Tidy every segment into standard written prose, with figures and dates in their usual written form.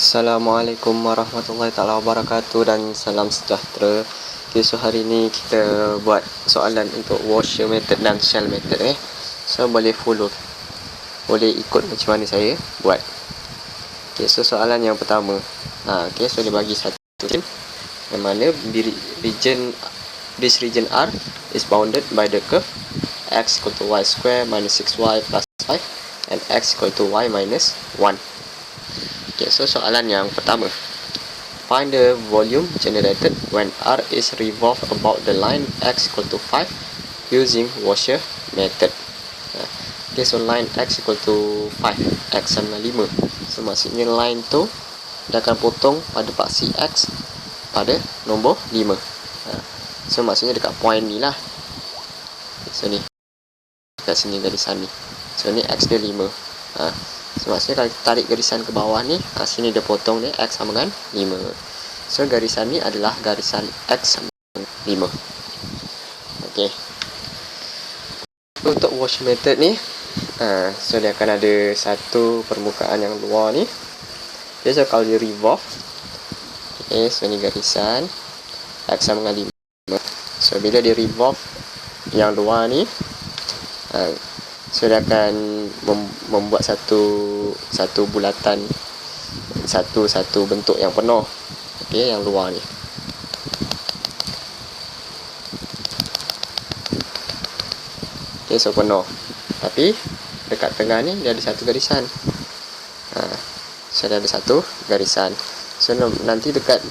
Assalamualaikum warahmatullahi taala wabarakatuh dan salam sejahtera. Okay, so hari ni kita buat soalan untuk washer method dan shell method So boleh follow, boleh ikut macam mana saya buat. Okay, so soalan yang pertama, okay, so dia bagi satu region yang mana this region R is bounded by the curve x equal to y square minus 6y plus 5 and x equal to y minus 1. Okay, so soalan yang pertama, find the volume generated when R is revolved about the line x equal to 5 using washer method. Okay, so line x equal to 5, x sama 5. So maksudnya line tu dia akan potong pada paksi x pada nombor 5. So maksudnya dekat point ni lah. So ni dekat sini garisan ni. So ni x dia 5. So maksudnya kalau kita tarik garisan ke bawah ni, sini dia potong dia x sama dengan 5. So garisan ni adalah garisan x sama dengan 5. Okey. Untuk wash method ni, so dia akan ada satu permukaan yang luar ni. Okay, so kalau dia revolve, okay, so ni garisan x sama dengan 5. So bila dia revolve yang luar ni, so dia akan membuat satu bulatan, satu bentuk yang penuh, okey, yang luar ni. Okey, so penuh. Tapi dekat tengah ni dia ada satu garisan. So dia ada satu garisan. So nanti dekat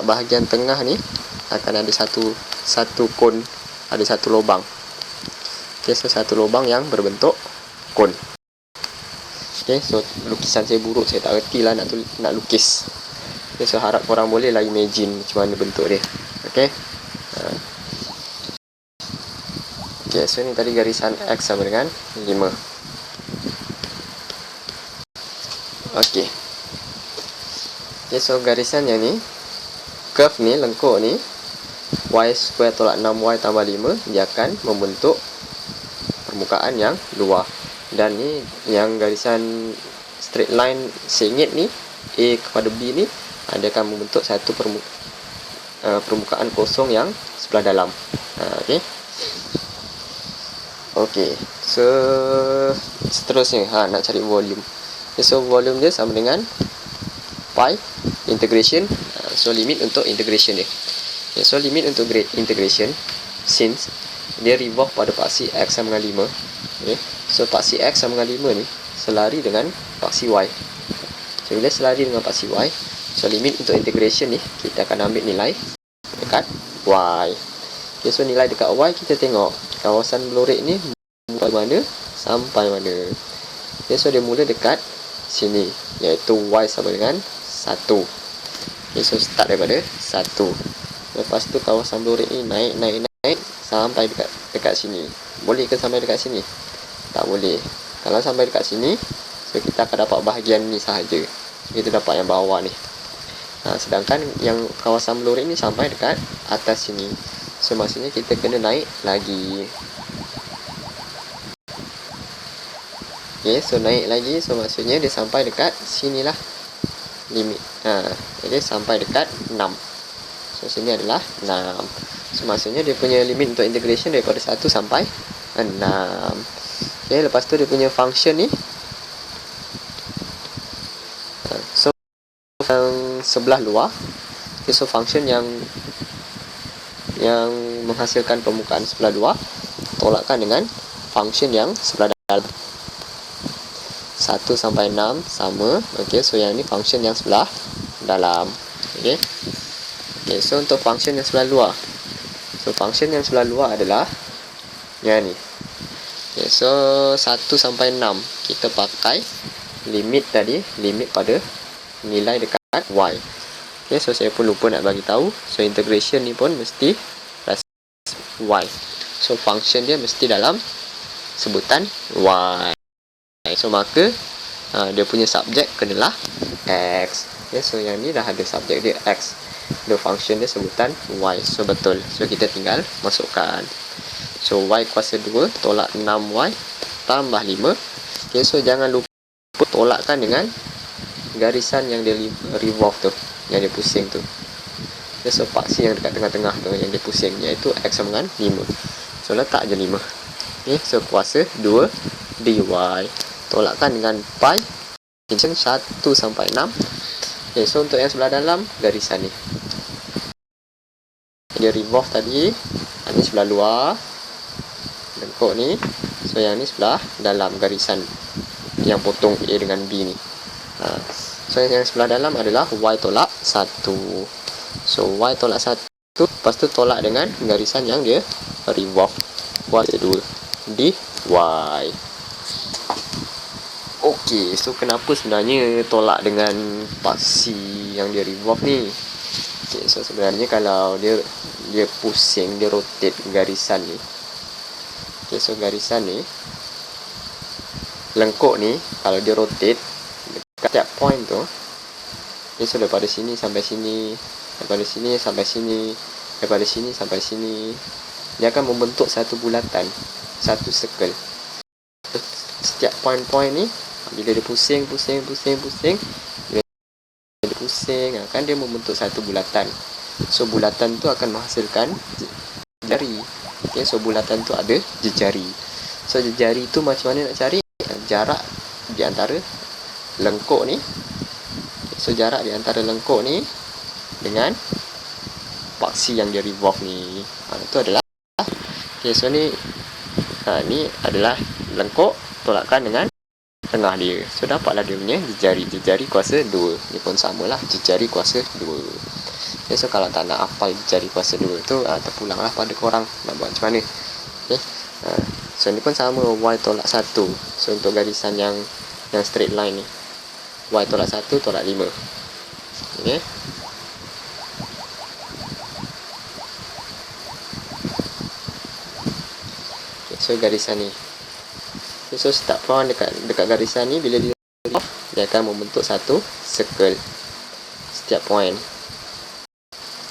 bahagian tengah ni akan ada satu kon, ada satu lubang. Okay, so satu lubang yang berbentuk kon. Okay, so lukisan saya buruk, saya tak reti lah nak lukis. Okay, so harap korang boleh lah imagine macam mana bentuk dia. Okay. Okay, so ni tadi garisan x sama dengan 5. Okay. Okay, so garisan yang ni, curve ni, lengkuk ni, y square tolak 6y tambah 5, dia akan membentuk permukaan yang luar. Dan ni yang garisan straight line sengit ni, A kepada B ni, dia akan membentuk satu permukaan kosong yang sebelah dalam. Okey. Okey, so seterusnya nak cari volume. Okay, so volume dia sama dengan pi integration. So limit untuk integration dia. Okay, so limit untuk integration, since dia revolve pada paksi x sama dengan 5. Okay, so paksi x sama dengan 5 ni selari dengan paksi y. So bila selari dengan paksi y, so limit untuk integration ni kita akan ambil nilai dekat y. Okay, so nilai dekat y kita tengok kawasan blorek ni mulai mana sampai mana. Okay, so dia mula dekat sini, iaitu y sama dengan 1. Okay, so start daripada 1. Lepas tu kawasan blorek ni naik sampai dekat sini. Boleh ke sampai dekat sini? Tak boleh. Kalau sampai dekat sini, so kita akan dapat bahagian ni sahaja. Kita dapat yang bawah ni. Sedangkan yang kawasan blorek ni sampai dekat atas sini. So maksudnya kita kena naik lagi. Okay, so naik lagi, so maksudnya dia sampai dekat sinilah limit. Okay, sampai dekat 6. So sini adalah 6. So maksudnya dia punya limit untuk integration daripada 1 sampai 6. Okay, lepas tu dia punya function ni, so yang sebelah luar, okay, so function yang menghasilkan permukaan sebelah luar tolakkan dengan function yang sebelah dalam. 1 sampai 6 sama. Okay, so yang ni function yang sebelah dalam. Okay. Okay, so untuk function yang sebelah luar, so function yang sebelah luar adalah yang ni. Okay, so 1 sampai 6 kita pakai limit tadi, limit pada nilai dekat y. Okay, so saya pun lupa nak bagi tahu. So integration ni pun mesti plus y. So function dia mesti dalam sebutan y. So maka dia punya subjek kenalah x. Okay, so yang ni dah ada subjek dia x. The function dia sebutan y. So betul. So kita tinggal masukkan. So y kuasa 2 tolak 6y tambah 5. Okay, so jangan lupa tolakkan dengan garisan yang dia revolve tu, yang dia pusing tu. Okay, so paksi yang dekat tengah-tengah tu yang dia pusing, iaitu X sama dengan 5. So letak je 5. Okay, so kuasa 2 dy. Tolakkan dengan pi 1 sampai 6. Okay, so untuk yang sebelah dalam garisan ni, dia revolve tadi, ini sebelah luar lengkuk ni. So yang ni sebelah dalam garisan yang potong A dengan B ni. So yang sebelah dalam adalah Y tolak 1. So Y tolak 1, lepas tu tolak dengan garisan yang dia revolve, kuasa 2 dy. Okey, so kenapa sebenarnya tolak dengan paksi yang dia revolve ni? Okay, so sebenarnya kalau dia pusing, dia rotate garisan ni. Okay, so garisan ni, lengkuk ni, kalau dia rotate dekat tiap point tu, okay, so daripada sini sampai sini, daripada sini sampai sini, daripada sini sampai sini, dia akan membentuk satu bulatan, satu circle. Setiap point-point ni, bila dia pusing, akan dia membentuk satu bulatan. So bulatan tu akan menghasilkan jari. Okay, so bulatan tu ada jejari. So jejari tu macam mana nak cari? Jarak di antara lengkuk ni. So jarak di antara lengkuk ni dengan paksi yang dia revolve ni, itu adalah. Okay, so ni ni adalah lengkuk, tolakkan dengan tengah dia. So dapatlah dia punya jejari kuasa 2. Ni pun samalah, jejari kuasa 2. Okay, so kalau tak nak hafal jejari kuasa 2 tu, terpulanglah pada korang nak buat macam mana. Okay. So ni pun sama, Y tolak 1. So untuk garisan yang straight line ni, Y tolak 1 tolak 5. Okay. So garisan ni, so start point dekat garisan ni, bila dia akan membentuk satu circle setiap point.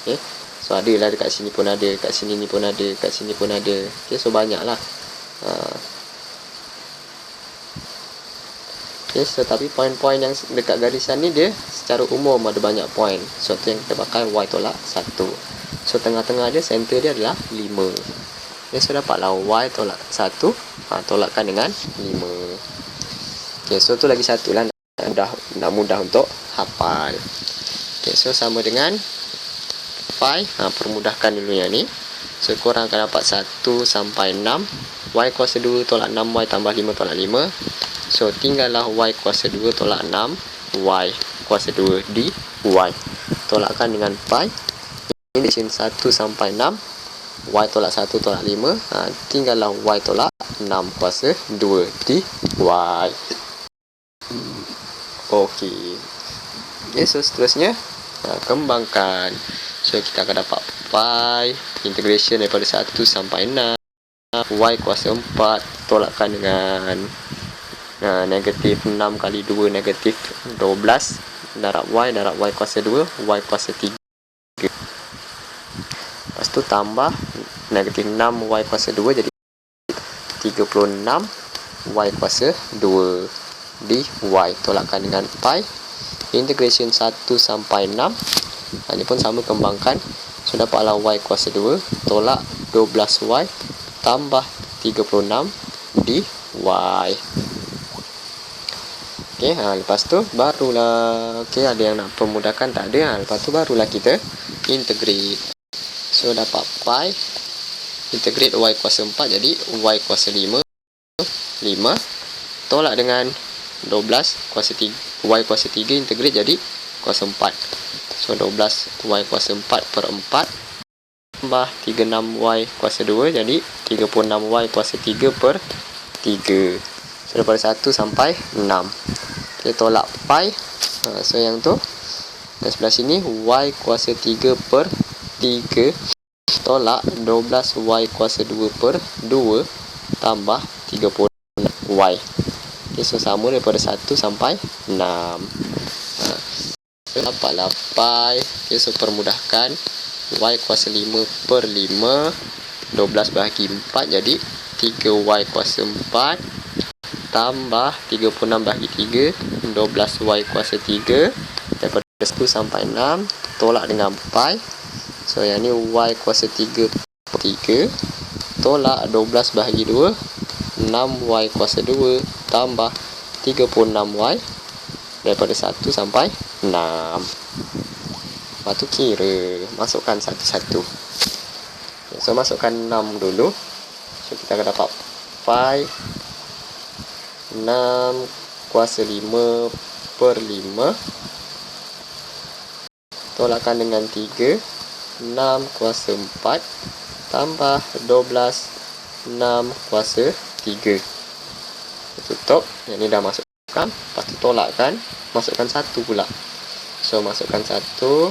Okay. So ada lah dekat sini pun ada, dekat sini ni pun ada, dekat sini pun ada. Okay, so banyak lah. Okay, so tapi point-point yang dekat garisan ni dia secara umum ada banyak point. So tu yang kita pakai Y tolak 1. So tengah-tengah dia, center dia adalah 5. Okay, so dapatlah Y tolak 1, tolakkan dengan 5. Okay, so tu lagi satu lah, nak mudah untuk hafal. Okay, so sama dengan pi, permudahkan dulu yang ni. So korang akan dapat 1 sampai 6, Y kuasa 2 tolak 6Y tambah 5 tolak 5. So tinggallah Y kuasa 2 tolak 6 Y kuasa 2 dy. Tolakkan dengan pi, ini 1 sampai 6, Y tolak 1 tolak 5, tinggallah Y tolak 6 kuasa 2 dy. Okey. Okay, so seterusnya kembangkan. So kita akan dapat pi integration daripada 1 sampai 6 Y kuasa 4 tolakkan dengan negatif 6 kali 2 negatif 12 darab Y kuasa 2 Y kuasa 3. Lepas tu tambah negatif 6 Y kuasa 2 jadi 36 Y kuasa 2 dy. Tolakkan dengan pi integration 1 sampai 6. Ini pun sama, kembangkan. So dapatlah Y kuasa 2 tolak 12Y tambah 36 dy. Okay, lepas tu barulah, okay, ada yang nak permudahkan, tak ada. Lepas tu barulah kita integrate. So dapat pi integrate Y kuasa 4 jadi Y kuasa 5 tolak dengan 12 kuasa 3 Y kuasa 3 integrate jadi kuasa 4. So 12 Y kuasa 4 per 4 tambah 36Y kuasa 2 jadi 36Y kuasa 3 per 3. So daripada 1 sampai 6. Okay, tolak pi. So yang tu dan sebelah sini Y kuasa 3 per 3 tolak 12Y kuasa 2 per 2 tambah 36Y. Okay, so sama daripada 1 sampai 6. So dapatlah pi. Okay, so permudahkan, Y kuasa 5 per 5 12 bahagi 4 jadi 3Y kuasa 4 tambah 36 bahagi 3, 12y kuasa 3, daripada 1 sampai 6, tolak dengan pi. So yang ni y kuasa 3 per 3, tolak 12 bahagi 2, 6y kuasa 2, tambah 36y, daripada 1 sampai 6. Lepas tu kira, masukkan satu-satu. Okay, so masukkan 6 dulu. So kita akan dapat pi 6 kuasa 5 per 5, tolakkan dengan 3, 6 kuasa 4, tambah 12, 6 kuasa 3. Tutup. Yang ni dah masukkan. Lepas tu tolakkan, masukkan 1 pula. So masukkan 1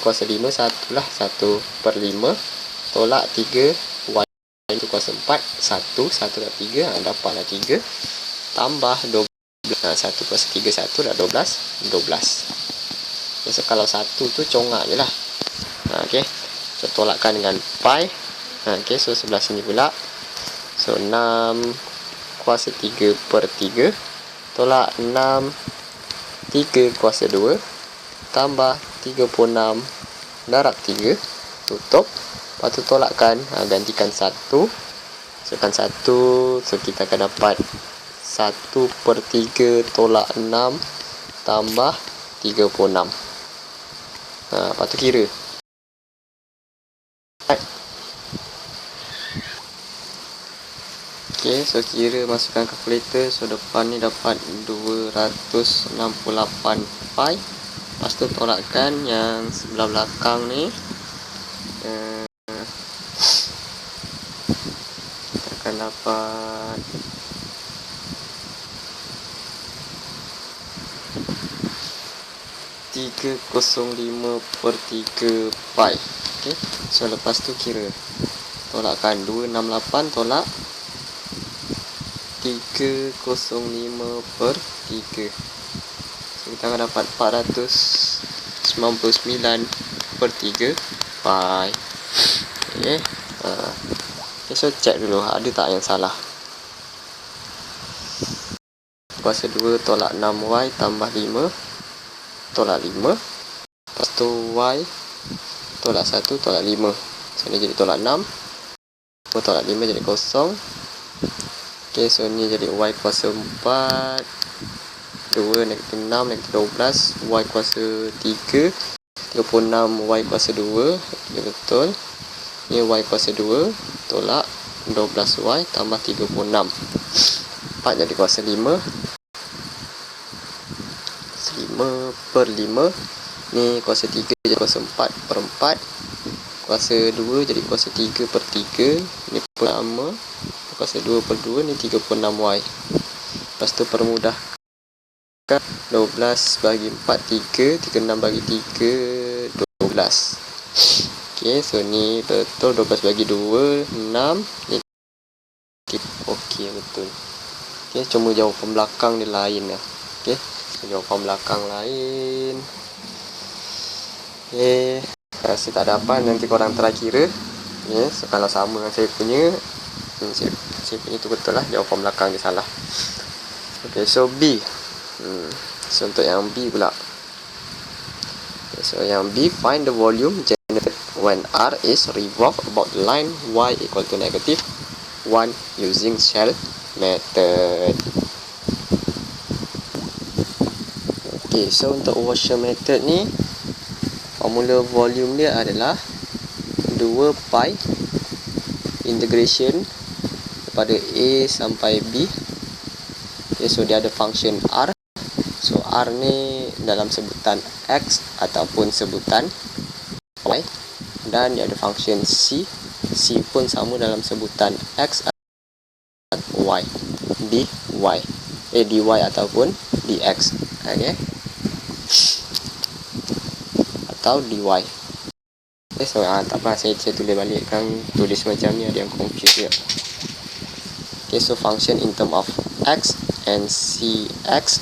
kuasa 5, 1 lah, 1 per 5, tolak 3, y itu kuasa 4, 1 dan 3, dapatlah 3, tambah 12, 1 kuasa 3, 1 dah 12. Okay, so kalau 1 tu congak je lah. Okay, so tolakkan dengan pi. Okay, so sebelah sini pula. So 6 kuasa 3 per 3, tolak 6, 3 kuasa 2, tambah 36 darab 3, tutup. Lepas tu tolakkan, gantikan 1, masukkan 1, so kita akan dapat 1 per 3 tolak 6 tambah 36. Lepas tu kira. Okay, so kira, masukkan kalkulator. So depan ni dapat 268 pi. Lepas tu tolakkan yang sebelah belakang ni. Kita akan dapat 305 per 3 pi. Okay, so lepas tu kira, tolakkan 268 tolak 305 per 3. So kita akan dapat 499 per 3 pi. Okay, so check dulu ada tak yang salah. Kuasa 2 tolak 6y tambah 5, tolak 5. Lepas tu y tolak 1 tolak 5. So ni jadi tolak 6, tolak 5 jadi kosong. Okay, so ni jadi y kuasa 4, 2 negatif 6 negatif 12, y kuasa 3, 36 y kuasa 2. Okay, betul. Ni y kuasa 2 tolak 12y tambah 36, 4 jadi kuasa 5, 5 per 5. Ni kuasa 3 jadi kuasa 4 per 4, kuasa 2 jadi kuasa 3 per 3. Ni pertama, kuasa 2 per 2, ni 36y. Lepas tu permudahkan, 12 bagi 4 3, 36 bagi 3 12. Okay, so ni betul. 12 bagi 2 6. Ni okey, betul. Okay, cuma jawapan belakang dia lain lah. Okay, so jawapan belakang lain. Okay, rasa tak dapat, nanti korang try kira. Okay, so kalau sama dengan saya punya, saya punya tu betul lah, jawapan belakang dia salah. Okay, so B. So untuk yang B pula. Okay, so yang B, find the volume generated when R is revolved about the line y equal to negative 1 using shell method. Okay, so untuk Washer method ni, formula volume dia adalah 2 pi integration daripada A sampai B. Okay, so dia ada function R. So R ni dalam sebutan X ataupun sebutan Y. Dan dia ada function C. C pun sama dalam sebutan X atau Y. dy. Dy ataupun dx. Okay, atau dy. Okay, so tak apa, saya tulis balik kan, tulis macam ni ada yang confuse je. Okay, so function in term of X and Cx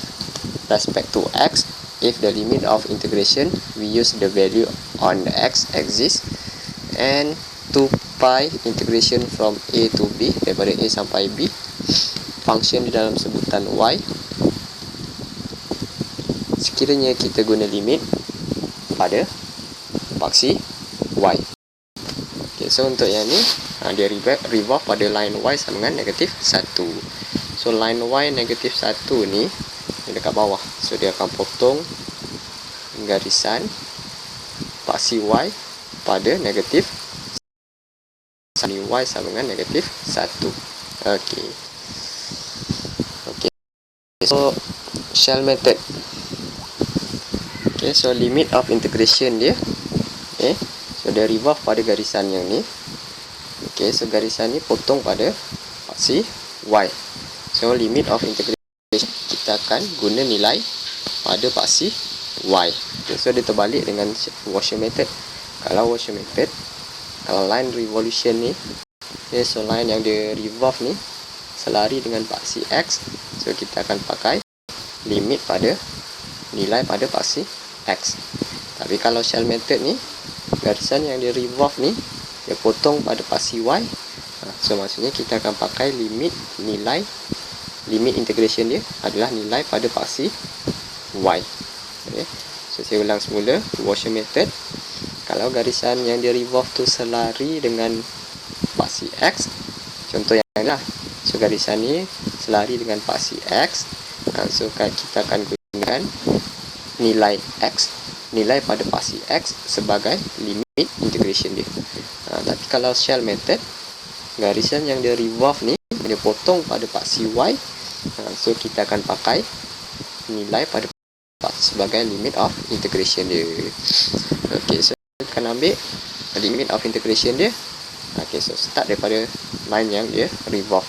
respect to X. If the limit of integration, we use the value on the X axis, and 2 pi integration from A to B, daripada A sampai B. function di dalam sebutan y, sekiranya kita guna limit pada paksi y. Okay, so untuk yang ni dia revolve pada line y sama dengan negatif 1. So line y negatif 1 ni dekat bawah, so dia akan potong garisan paksi y pada negatif y sama dengan negatif 1. Okay. So shell method. Okay, so limit of integration dia. Okay, so dia revolve pada garisan yang ni. Okay, so garisan ni potong pada paksi y. So limit of integration kita akan guna nilai pada paksi y. Okay, so dia terbalik dengan Washer method. Kalau Washer method, kalau line revolution ni, okay, so line yang dia revolve ni selari dengan paksi x, so kita akan pakai limit pada nilai pada paksi x. Tapi kalau shell method ni, garisan yang dia revolve ni dia potong pada paksi y, so maksudnya kita akan pakai limit integration dia adalah nilai pada paksi y. Okay. So saya ulang semula. Washer method, kalau garisan yang dia revolve tu selari dengan paksi x, contoh yang ni lah, so garisan ni selari dengan paksi x, so kita akan gunakan nilai x, nilai pada paksi x sebagai limit integration dia. Tapi kalau shell method, garisan yang dia revolve ni dia potong pada paksi y, so kita akan pakai nilai pada sebagai limit of integration dia. Okay, so kita akan ambil limit of integration dia. Okay, so start daripada line yang dia revolve.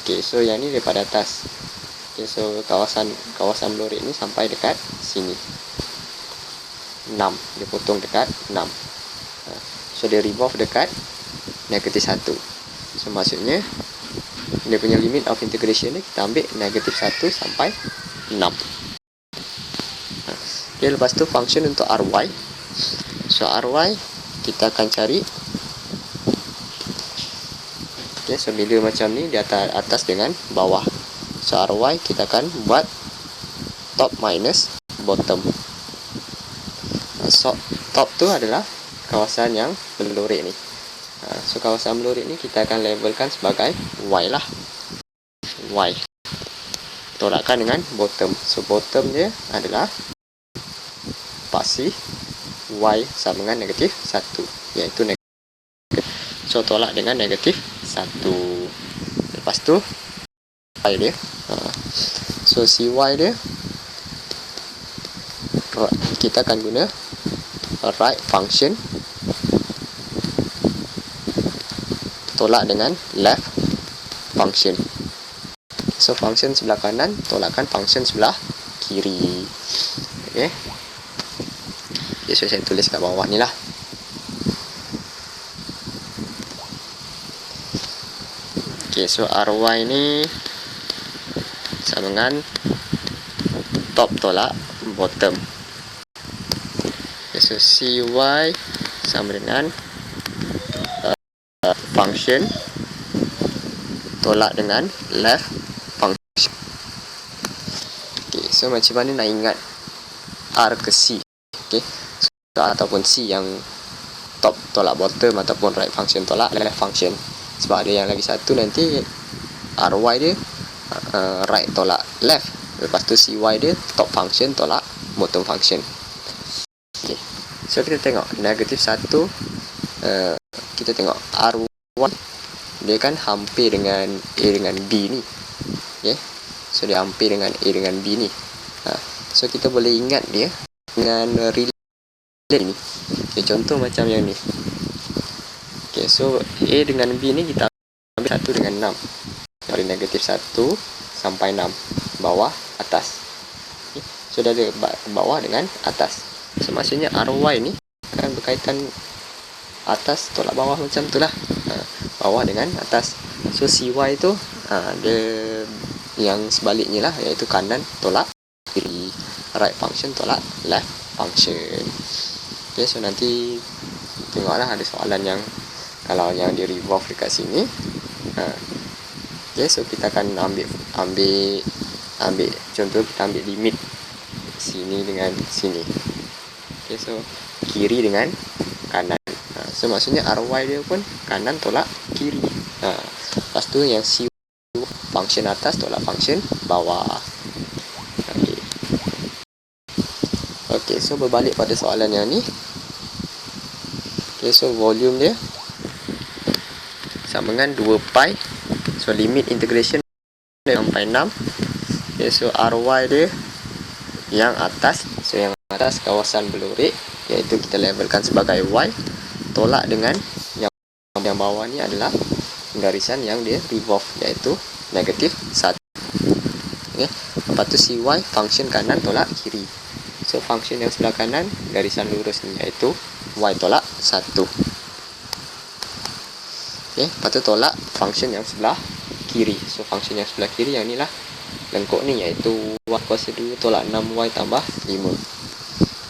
Okay, so yang ni daripada atas. Okay, so kawasan blue red ni sampai dekat sini 6, dia potong dekat 6. So dia revolve dekat negatif 1. So maksudnya dia punya limit of integration ni kita ambil negatif 1 sampai 6. Okay, lepas tu function untuk ry. So ry kita akan cari. Okay, so bila macam ni di atas dengan bawah, so ry kita akan buat top minus bottom. So top tu adalah kawasan yang berlorek ni. So kawasan berlorek ni kita akan labelkan sebagai y lah. Y tolakkan dengan bottom. So bottom dia adalah paksi y sama dengan negatif 1, iaitu negatif. So tolak dengan negatif 1. Lepas tu y dia, so cy dia kita akan guna right function tolak dengan left function. So function sebelah kanan tolakkan function sebelah kiri. Okay, so saya tulis kat bawah ni lah. Okay, so ry ni sama dengan top tolak bottom. Okay, so cy sama dengan function tolak dengan left function. Okay, so macam mana nak ingat R ke C? Okay, so, ataupun C yang top tolak bottom, ataupun right function tolak left function. Sebab ada yang lagi satu nanti ry dia right tolak left, lepas tu cy dia top function tolak bottom function. Okay, so kita tengok negatif 1, kita tengok R1 dia kan hampir dengan A dengan B ni. Okay, so dia hampir dengan A dengan B ni. So kita boleh ingat dia dengan relate ni. Okay, contoh macam yang ni. Okay, so A dengan B ni kita ambil 1 dengan 6, dari negatif 1 sampai 6, bawah atas. Okay, so dah ada bawah dengan atas. So maksudnya ry ni akan berkaitan atas tolak bawah macam tu lah, bawah dengan atas. So cy tu dia yang sebaliknya lah, iaitu kanan tolak kiri, right function tolak left function. Okay, so nanti tengoklah ada soalan yang kalau yang dia revolve dekat sini, Okay, so kita akan ambil contoh, kita ambil limit sini dengan sini. Okay, so kiri dengan kanan. So maksudnya RY dia pun kanan tolak kiri. Lepas tu yang CY function atas tolak function bawah. Okay, so berbalik pada soalan yang ni. Okay, so volume dia sama dengan 2 pi. So limit integration sampai 6. Okay, so RY dia yang atas. So yang atas kawasan belurik, iaitu kita labelkan sebagai Y. Tolak dengan yang bawah ni adalah garisan yang dia revolve, iaitu negatif 1. Okay. Lepas tu CY function kanan tolak kiri. So function yang sebelah kanan garisan lurus ni, iaitu Y tolak 1. Okay. Lepas tu tolak function yang sebelah kiri. So function yang sebelah kiri yang ni lah lengkuk ni, iaitu Y kuasa 2 tolak 6Y tambah 5.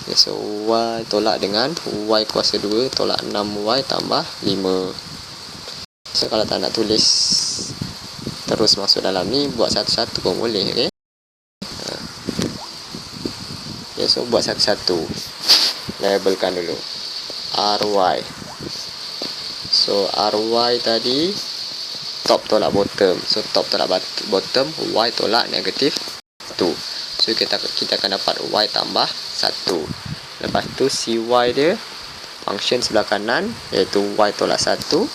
Okay, so Y tolak dengan Y kuasa 2 tolak 6Y tambah 5. So kalau tak nak tulis terus masuk dalam ni, buat satu-satu pun boleh. Okay, okay, so buat satu-satu. Labelkan dulu RY. So RY tadi top tolak bottom. So top tolak bottom, Y tolak negatif 1. So kita akan dapat Y tambah 1. Lepas tu CY dia function sebelah kanan, iaitu Y tolak 1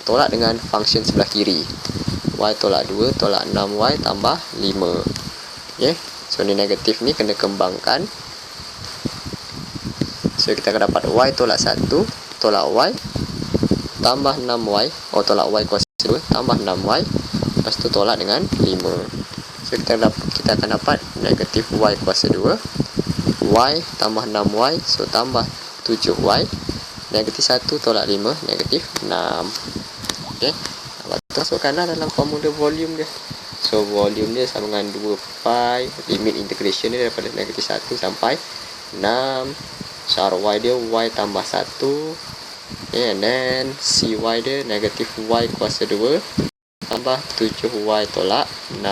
tolak dengan function sebelah kiri, Y tolak 2 tolak 6Y tambah 5. Okay. So ni negatif ni kena kembangkan. So kita akan dapat Y tolak 1 tolak Y tambah 6Y, tolak Y kuasa 2 tambah 6Y, lepas tu tolak dengan 5. So kita akan dapat negatif Y kuasa 2 Y tambah 6Y, so tambah 7Y, negatif 1 tolak 5, negatif 6. Okay. Lepas tu masukkanlah dalam formula volume dia. So volume dia sama dengan 2 pi, limit integration dia daripada negatif 1 sampai 6. So RY dia Y tambah 1. Okay, and then CY dia negatif Y kuasa 2 tambah 7Y tolak 6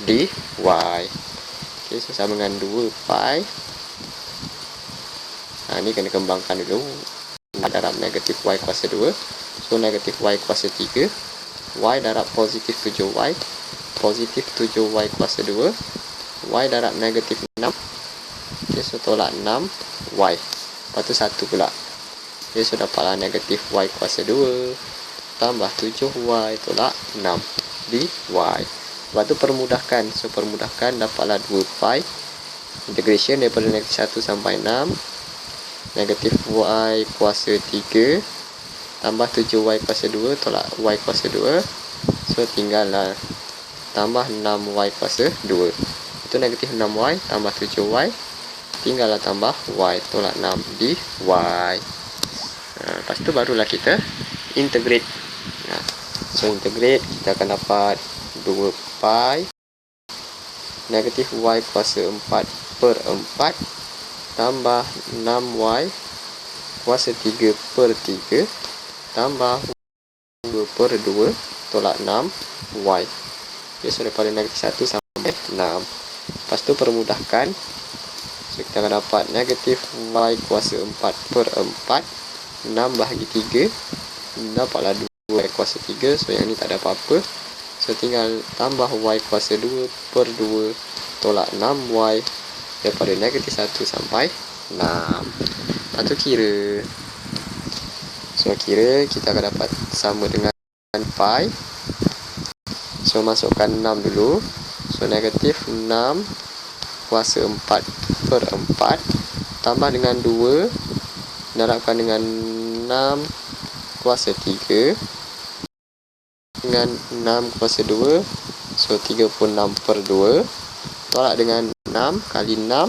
dy. Okay, so sama dengan 2 pi. Ni kena kembangkan dulu. Darab negatif Y kuasa 2. So negatif Y kuasa 3. Y darab positif 7Y. Positif 7Y kuasa 2. Y darab negatif 6. Okay, so tolak 6Y. Lepas tu 1 pula. Okay, so dapatlah negatif Y kuasa 2 tambah 7Y tolak 6 dy. Lepas tu permudahkan. So permudahkan, dapatlah 2 pi. Integration daripada negatif 1 sampai 6. Negatif Y kuasa 3 tambah 7Y kuasa 2 tolak Y kuasa 2. So tinggallah tambah 6Y kuasa 2. Itu negatif 6Y tambah 7Y. Tinggallah tambah Y tolak 6 dy. Lepas tu barulah kita integrate. So integrate, kita akan dapat 2 pi negatif Y kuasa 4 per 4 tambah 6Y kuasa 3 per 3 tambah 2 per 2 tolak 6Y. Okay, so daripada negatif 1 sampai 6. Lepas tu permudahkan. So kita akan dapat negatif Y kuasa 4 per 4, 6 bahagi 3, dapatlah 2Y kuasa 3. So yang ni tak ada apa-apa. So tinggal tambah Y kuasa 2 per 2 tolak 6Y daripada negatif 1 sampai 6. Lepas tu kira. So kira kita akan dapat sama dengan pi. So masukkan 6 dulu. So negatif 6 kuasa 4 per 4 tambah dengan 2 darabkan dengan 6 kuasa 3 dengan 6 kuasa 2. So 36 per 2 tolak dengan 6 kali 6,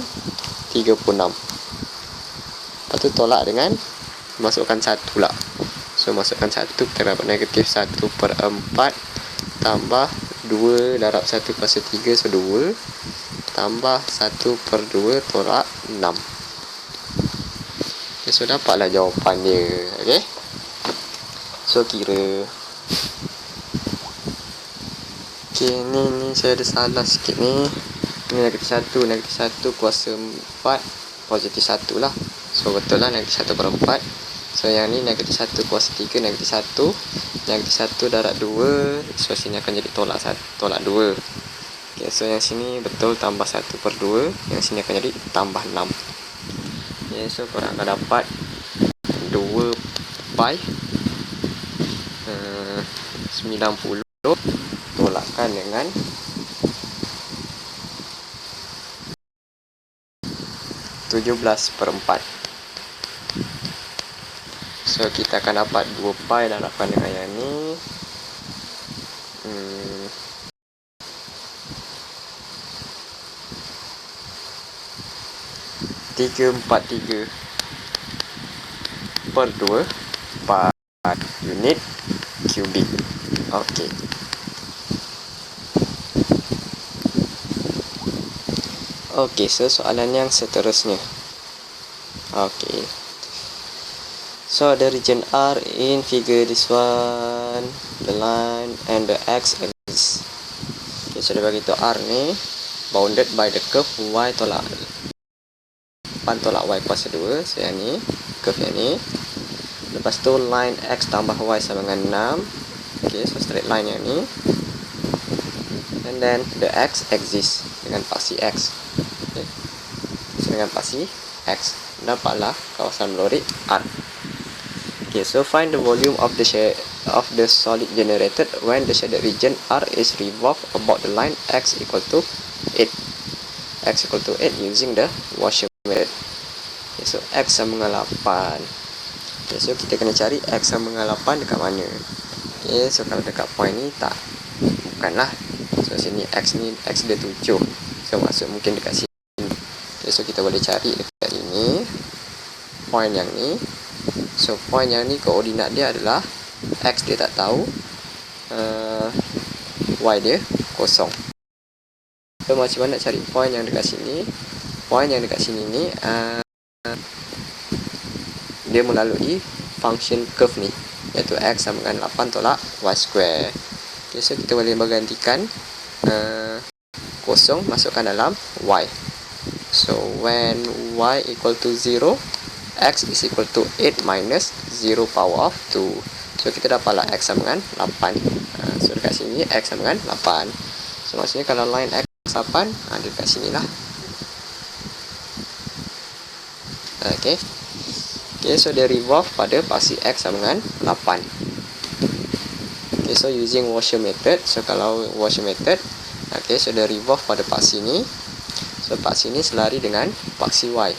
36. Lepas tu tolak dengan masukkan 1 pula. So masukkan 1, kita dapat negatif 1 per 4 tambah 2 darab 1 kuasa 3, so 2 tambah 1 per 2 tolak 6. Okay, so dapatlah jawapannya. Okay, so kira. Okey, ni saya ada salah sikit ni. Ni negatif 1 kuasa 4 positif 1 lah. So betul lah negatif 1/4. So yang ni negatif 1 kuasa 3 negatif 1. Negatif 1 darab 2. So sini akan jadi tolak 2. Okay, so yang sini betul tambah 1/2. Yang sini akan jadi tambah 6. Okay, so korang akan dapat 2 pi 90 tolakkan dengan 17/4. So kita akan dapat 2 pi darabkan dengan yang ni. 343/2 pi unit kubik. Okey. Okey, so soalan yang seterusnya. Okey. So the region R in figure this one, the line and the x-axis. Okay, so dia bagi tu R ni bounded by the curve y tolak 8 tolak y kuasa 2. So yang ni curve yang ni. Lepas tu line x tambah y sama dengan 6. Okay, so straight line yang ni. And then the x-axis dengan paksi x. Okay. So dengan paksi x dapatlah kawasan melorik R. Okay, so find the volume of the solid generated when the shaded region R is revolved about the line x equal to 8. X equal to 8 using the Washer method. Okay, so x sama dengan 8. Okay, so kita kena cari x sama dengan 8 dekat mana. Okay, so kalau dekat point ni tak, bukanlah. So sini x ni x dia 7. So maksud mungkin dekat sini. Okay, so kita boleh cari dekat ini point yang ni. So point yang ni koordinat dia adalah x dia tak tahu, y dia kosong. So macam mana nak cari point yang dekat sini? Point yang dekat sini ni dia melalui function curve ni, iaitu x sama dengan 8 tolak y square. Okay, so kita boleh bergantikan kosong masukkan dalam y. So when y equal to 0, x is equal to 8 minus 0 power of 2. So kita dapatlah x sama dengan 8. So dekat sini x sama dengan 8. So maksudnya kalau line x 8, ada dekat sini lah. Okay. Okay, so dia revolve pada paksi x sama dengan 8. Okay, so using Washer method. So kalau Washer method, okay, so dia revolve pada paksi ni. So paksi ni selari dengan paksi y.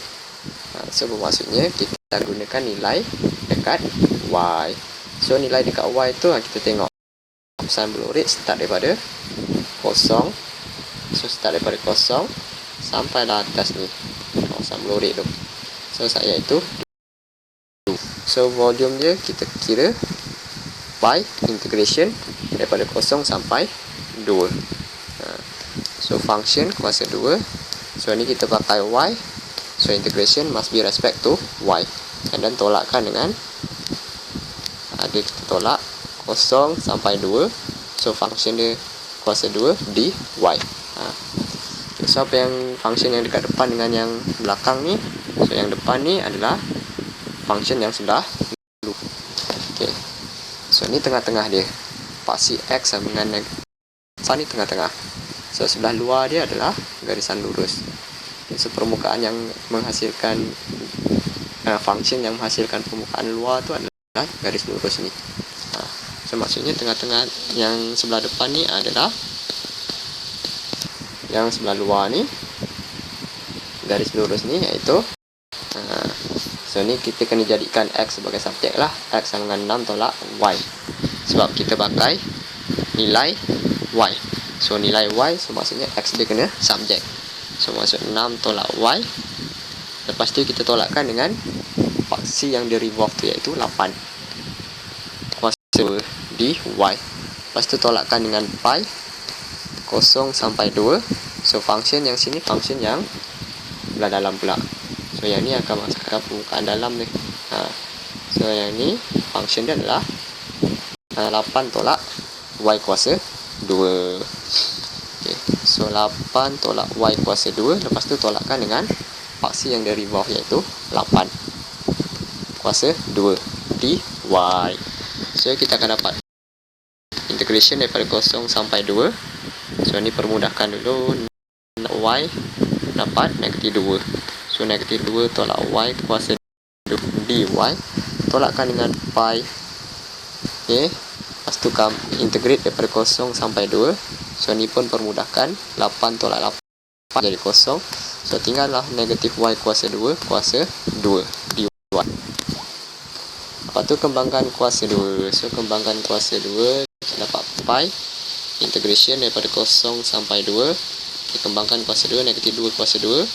So bermaksudnya kita gunakan nilai dekat y. So nilai dekat y tu kita tengok kawasan melorik start daripada 0. So start daripada 0 sampai lah atas ni kawasan melorik tu. So saya itu 2. So volume dia kita kira pi integration daripada 0 sampai 2. So function kuasa 2. So ni kita pakai y. So integration must be respect to y. And then tolakkan dengan ada kita tolak 0 sampai 2. So function dia kuasa 2 dy. Okay, so apa yang function yang dekat depan dengan yang belakang ni? So yang depan ni adalah function yang sebelah dulu. Okay. So ni tengah-tengah dia. Paksi x sama dengan ni tengah-tengah. So sebelah luar dia adalah garisan lurus. Okay, so permukaan yang menghasilkan function yang menghasilkan permukaan luar tu adalah garis lurus ni. So maksudnya tengah-tengah yang sebelah depan ni adalah yang sebelah luar ni, garis lurus ni iaitu so ni kita kena jadikan x sebagai subjek lah. X sama dengan 6 tolak y. Sebab kita pakai nilai y. So nilai y, so maksudnya x dia kena subjek. So maksud 6 tolak y. Lepas tu kita tolakkan dengan paksi yang dia revolve tu iaitu 8 kuasa dy. Lepas tu tolakkan dengan pi 0 sampai 2. So function yang sini function yang belah dalam pula. So yang ni akan masukkan permukaan dalam ni. So yang ni function dia adalah 8 tolak y kuasa 2. 8 tolak Y kuasa 2. Lepas tu tolakkan dengan paksi yang dari bawah, iaitu 8 kuasa 2 dy. So kita akan dapat integration daripada 0 sampai 2. So ni permudahkan dulu. Y dapat negatif 2. So negatif 2 tolak Y kuasa 2 dy. Tolakkan dengan pi. Okay. Lepas tu integrate daripada 0 sampai 2. So ni pun permudahkan. 8 tolak 8 jadi 0. So tinggallah negatif Y kuasa 2 kuasa 2 dy. Lepas tu kembangkan kuasa 2. So kembangkan kuasa 2, dapat pi. Integration daripada 0 sampai 2. Dikembangkan kuasa 2, negatif 2 kuasa 2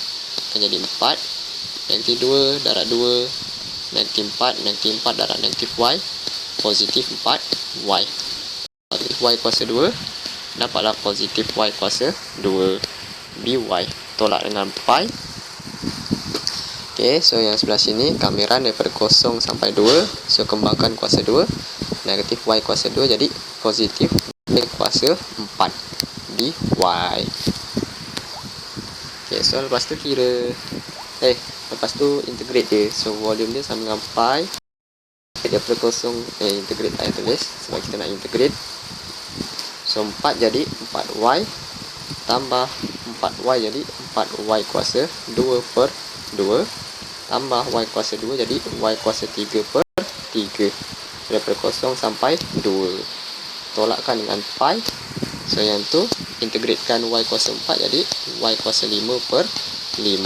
akan jadi 4. Negatif 2 darab 2, negatif 4. Negatif 4 darab negatif Y, positif 4Y. Positif Y kuasa 2, dapatlah positif Y kuasa 2 dy. Tolak dengan pi. Okay, so yang sebelah sini kameran daripada 0 sampai 2. So kembangkan kuasa 2, negatif Y kuasa 2 jadi positif Y kuasa 4 dy. Okay, so lepas tu lepas tu integrate dia. So volume dia sama dengan pi daripada 0, integrate saya tulis sebab kita nak integrate. So 4 jadi 4Y tambah 4Y jadi 4Y kuasa 2 per 2 tambah Y kuasa 2 jadi Y kuasa 3 per 3. So daripada 0 sampai 2. Tolakkan dengan pi. So yang tu integratekan Y kuasa 4 jadi Y kuasa 5 per 5.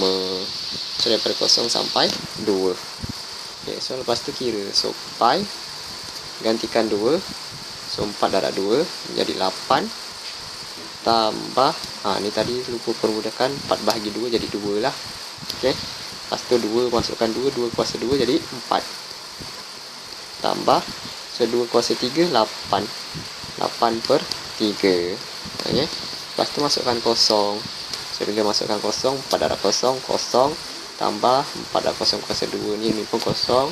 So daripada 0 sampai 2. Okay, so lepas tu kira. So pi gantikan 2. So 4 darab 2 jadi 8 tambah ni tadi lupa permudahkan, 4 bahagi 2 jadi 2 lah. Okay. Lepas tu 2 masukkan 2 kuasa 2 jadi 4 tambah, so 2 kuasa 3 8 per 3. Okay. Lepas tu masukkan 0. So bila masukkan 0, 4 darab 0 0 tambah 4 darab 0 kuasa 2, ni pun 0.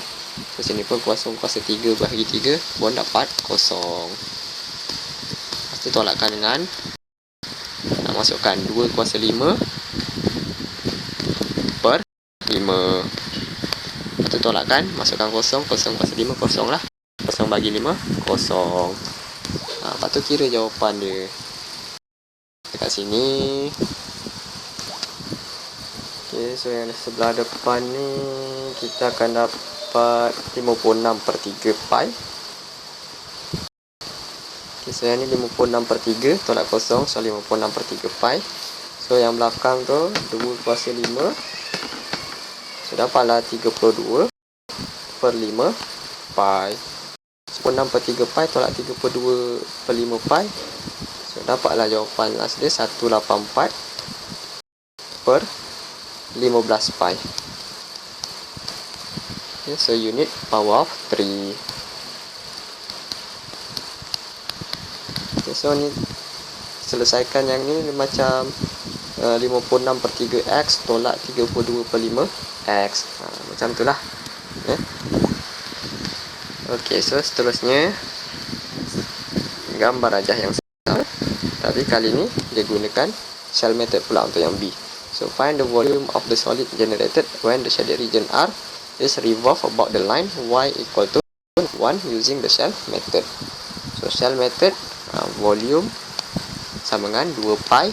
So sini pun 0 kuasa 3 bahagi 3 pun dapat 0. Lepas tu tolakkan dengan nak masukkan 2 kuasa 5 per 5. Lepas tu tolakkan, masukkan 0 kuasa 5 0 lah. 0 bagi 5 0. Lepas tu kira jawapan dia dekat sini. Okay, so yang sebelah depan ni kita akan dapat 56 per 3 pi. Okay, so yang ni 56 per 3 tolak 0, so 56 per 3 pi. So yang belakang tu 2 kuasa 5. So dapatlah 32 per 5 pi. 6 per 3 pi tolak 32 per 5 pi. So dapatlah jawapan last dia 184 per 15 pi. Okay, so unit power of 3. Okay, so ni selesaikan yang ni macam 56 per 3x tolak 32 per 5x. Macam tu lah. Okay, so seterusnya gambar rajah yang sama, tapi kali ni dia gunakan shell method pula untuk yang B. So find the volume of the solid generated when the shaded region R is revolved about the line Y equal to 1 using the shell method. So shell method, volume sama dengan 2 pi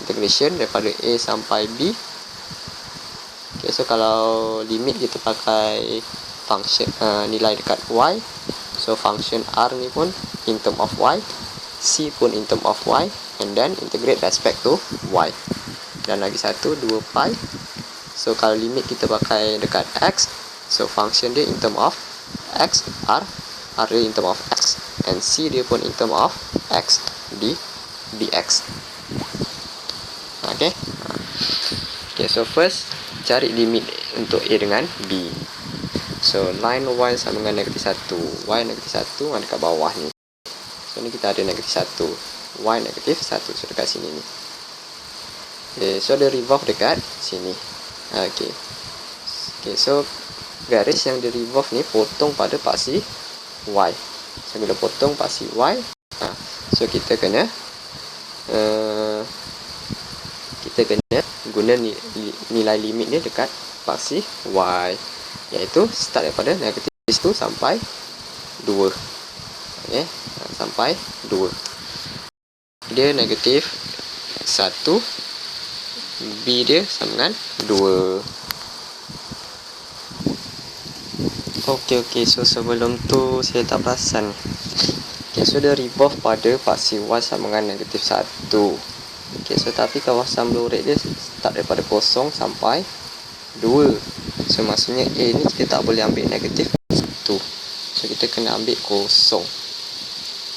integration daripada A sampai B. Okay, so kalau limit kita pakai function nilai dekat Y. So function R ni pun in term of Y, C pun in term of Y, and then integrate respect to Y. Dan lagi satu 2 pi. So kalau limit kita pakai dekat X, so function dia in term of X, R dia in term of X, and C dia pun in term of X dx. Okay. Okay, so first cari limit untuk A dengan B. So line Y sama dengan negatif 1, Y negatif 1 ada kat bawah ni. So ni kita ada negatif 1, Y negatif 1. So dekat sini ni. Okay, so dia revolve dekat sini. Okay. Okay, so garis yang di revolve ni potong pada paksi Y. So bila potong paksi Y, so kita kena kita kena guna nilai limit dia dekat paksi y, iaitu start daripada negatif 1 sampai 2. Okay, sampai 2. Dia negatif 1, B dia sama dengan 2. Okey, so sebelum tu saya tak perasan. Okay, so dia revolve pada paksi y sama dengan negatif 1. Okay, so tapi kawasan blue red dia start daripada 0 sampai 2. So maksudnya A ni kita tak boleh ambil negatif 1. So kita kena ambil 0.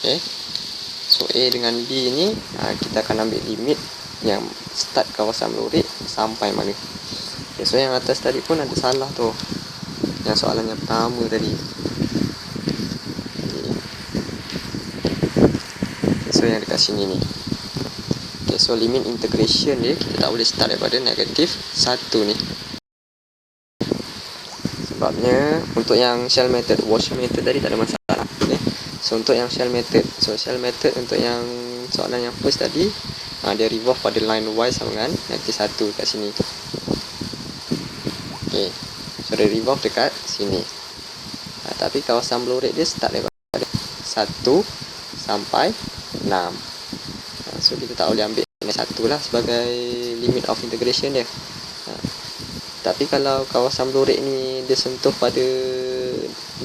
Okay, so A dengan B ni kita akan ambil limit yang start kawasan blue red sampai mana. Okay, so yang atas tadi pun ada salah tu, yang soalan yang pertama tadi. Okay, so yang dekat sini ni. Okay, so limit integration dia kita tak boleh start daripada negatif 1 ni. Sebabnya untuk yang shell method, wash method tadi tak ada masalah. Okay, so untuk yang shell method, untuk yang soalan yang first tadi, dia revolve pada line y sama dengan negatif 1 kat sini. Okay, so dia revolve dekat sini. Tapi kawasan blue red dia start daripada 1 sampai 6. So kita tak boleh ambil 1 lah sebagai limit of integration dia. Tapi kalau kawasan blue red ni dia sentuh pada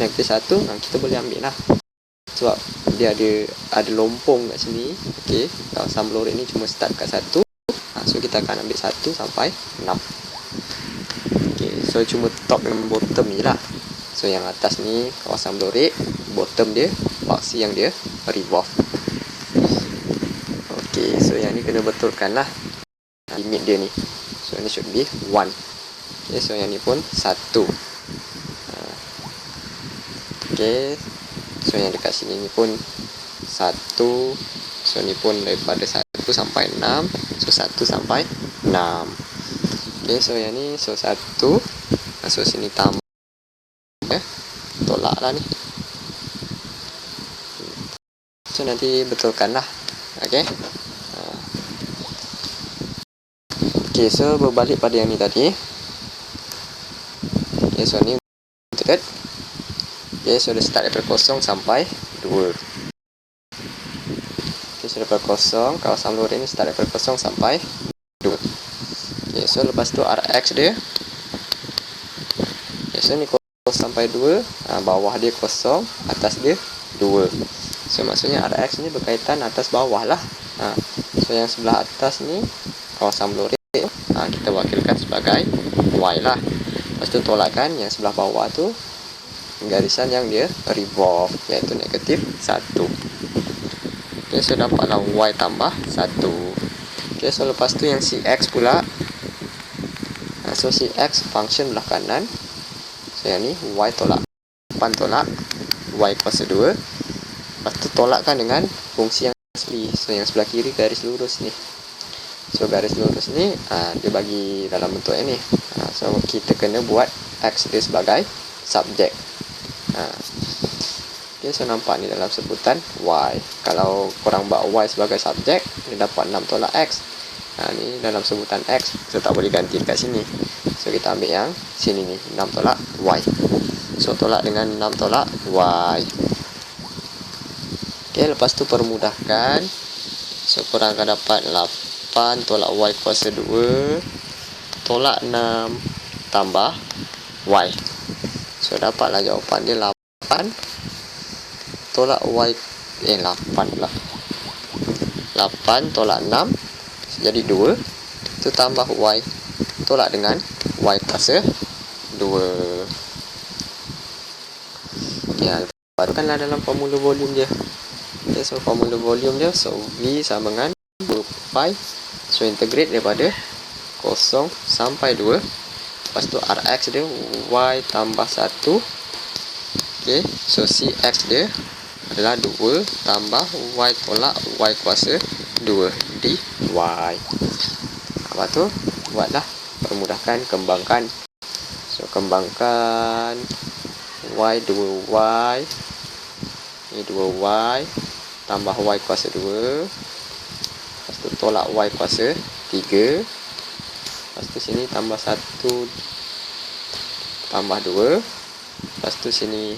negatif 1, kita boleh ambil lah. Sebab dia ada lompong kat sini. Okay, kawasan blue red ni cuma start kat 1. So kita akan ambil 1 sampai 6. Okay, so cuma top dan bottom ni lah. So yang atas ni kawasan blue red, bottom dia paksi yang dia revolve. Okay, so yang ni kena betulkan lah limit dia ni. So ni should be 1. Okay, so yang ni pun 1. Okay, so yang dekat sini ni pun 1. So ni pun daripada 1 sampai 6. So 1 sampai 6. Okay, so yang ni so 1. So sini tambah, tolak lah ni. So nanti betulkan lah. Okay. Okay, so berbalik pada yang ni tadi. Okay, so ni third. Okay, so dia start daripada 0 sampai 2. Okay, so daripada 0, kawasan blue red ni start daripada 0 sampai 2. Okay, so lepas tu Rx dia. Okay, so ni 0 sampai 2, bawah dia 0, atas dia 2. So maksudnya Rx ni berkaitan atas bawah lah. So yang sebelah atas ni kawasan blue red, kita wakilkan sebagai y lah. Lepas tu tolakkan yang sebelah bawah tu garisan yang dia revolve, iaitu negatif 1. Okay, so dapatlah y tambah 1. Okay, so lepas tu yang Cx pula. So Cx function belah kanan. So yang ni y tolak 8 tolak y kuasa 2. Lepas tu tolakkan dengan fungsi yang asli. So yang sebelah kiri garis lurus ni. So garis lurus ni dia bagi dalam bentuk yang ni. So kita kena buat x dia sebagai subjek. Okay, so nampak ni dalam sebutan y. Kalau korang buat y sebagai subjek, dia dapat 6 tolak x. Ni dalam sebutan x, so tak boleh ganti dekat sini. So kita ambil yang sini ni, 6 tolak y. So tolak dengan 6 tolak y. Okay, lepas tu permudahkan. So korang akan dapat 8 tolak y kuasa 2 tolak 6 tambah y. So dapatlah jawapan dia 8 tolak y, 8 lah. 8 tolak 6 jadi 2. Itu tambah y tolak dengan y kuasa 2. Ya, barukanlah dalam formula volume dia. Okay, so formula volume dia, so V sama dengan 2 pi. So integrate daripada 0 sampai 2. Lepas tu Rx dia y tambah 1. Okay, so Cx dia adalah 2 tambah y tolak y kuasa 2 dy. Lepas tu buatlah, permudahkan, kembangkan. So kembangkan y 2y, ini 2y tambah y kuasa 2. Lepas tu tolak y kuasa 3. Lepas tu sini tambah 1 tambah 2. Lepas tu sini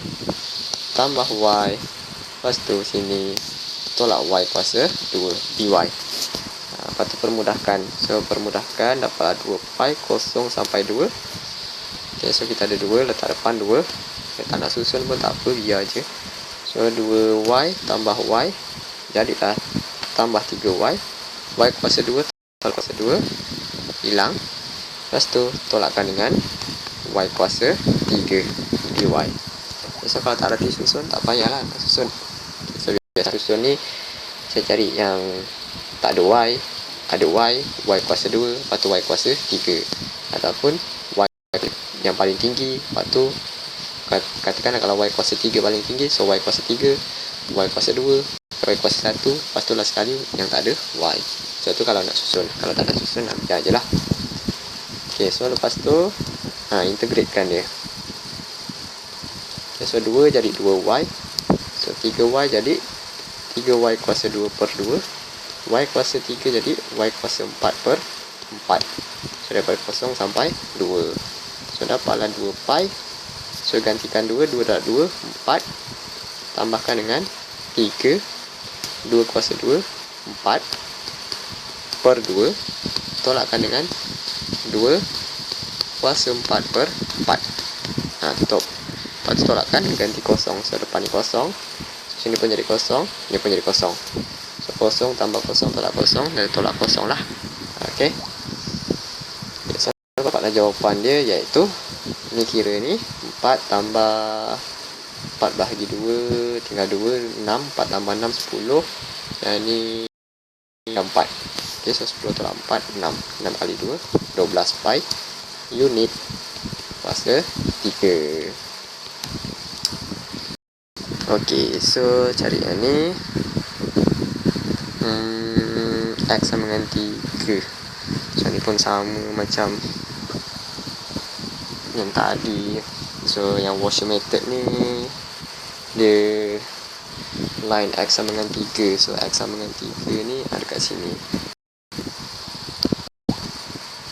tambah y. Lepas tu sini tolak y kuasa 2 dy. Lepas tu permudahkan. So permudahkan, dapatlah 2 pi kosong sampai 2. Okay, so kita ada 2, letak depan 2. Okay, tak nak susun pun tak apa, biar je. So 2y tambah y, jadilah tambah 3y. Y kuasa 2 tolak kuasa 2, hilang. Lepas tu tolakkan dengan y kuasa 3 dy. So kalau tak reti susun, tak payahlah nak susun. So biasa susun ni, saya cari yang tak ada y, ada y kuasa 2, lepas tu y kuasa 3. Ataupun y yang paling tinggi, lepas tu katakanlah kalau y kuasa 3 paling tinggi, so y kuasa 3, y kuasa 2, y kuasa 1, lepas tu last sekali yang tak ada y. So tu kalau nak susun. Kalau tak nak susun, nak biar je lah. Okay, so lepas tu integratekan dia. Okay, so 2 jadi 2y. So 3y jadi 3y kuasa 2 per 2. Y kuasa 3 jadi y kuasa 4 per 4. So daripada 0 sampai 2. So dapatlah 2 pi. So gantikan 2 dapat 2, 4. Tambahkan dengan 3. 2 kuasa 2, 4 per 2. Tolakkan dengan 2 kuasa 4 per 4. Tutup. Lepas tu tolakkan, ganti kosong. So depan ni kosong. So sini pun jadi kosong, ni pun jadi kosong. So kosong tambah kosong tolak kosong, dan tolak kosong lah. Okay. So dapatlah jawapan dia, iaitu ni kira ni 4 tambah 4 bahagi 2 tinggal 2, 6. 4 tambah 6, 10. Dan ni 4. Okay, so 10 tolak 4, 6. 6 kali 2, 12 pi unit kuasa 3. Okay, so cari yang ni. X sama dengan 3. So ni pun sama macam yang tadi. So yang washer method ni, dia line X sama dengan 3. So X sama dengan 3 ni ada kat sini.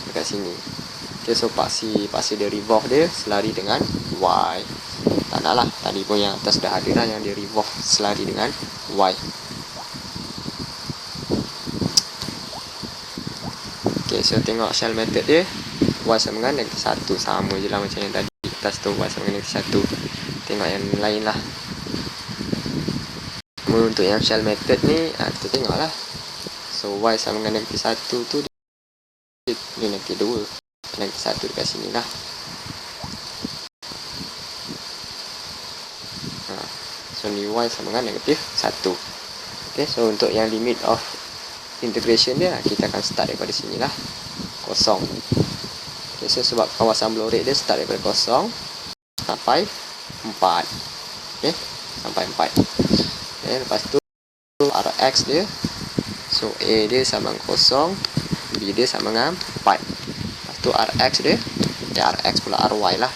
Dekat sini. Okay, so paksi dia revolve dia selari dengan Y. Tak nak lah, tadi pun yang atas dah ada lah, yang dia revolve selari dengan Y. Okay, so tengok shell method dia, Y sama dengan negatif 1. Sama je lah macam yang tadi atas tu, Y sama dengan negatif 1. Tengok yang lain lah. Untuk yang shell method ni, kita tengok lah. So Y sama dengan negatif 1 tu, ni negatif 2. Negatif 1 dekat sini lah. So ni Y sama dengan negatif 1. Okay, so untuk yang limit of integration dia, kita akan start daripada sini lah, kosong. Okay, so sebab kawasan blowrate dia start daripada kosong sampai 4. Okay, sampai 4. Okay, lepas tu Rx dia, so A dia sama dengan kosong, B dia sama dengan 4. Lepas tu Rx dia, Rx pula Ry lah.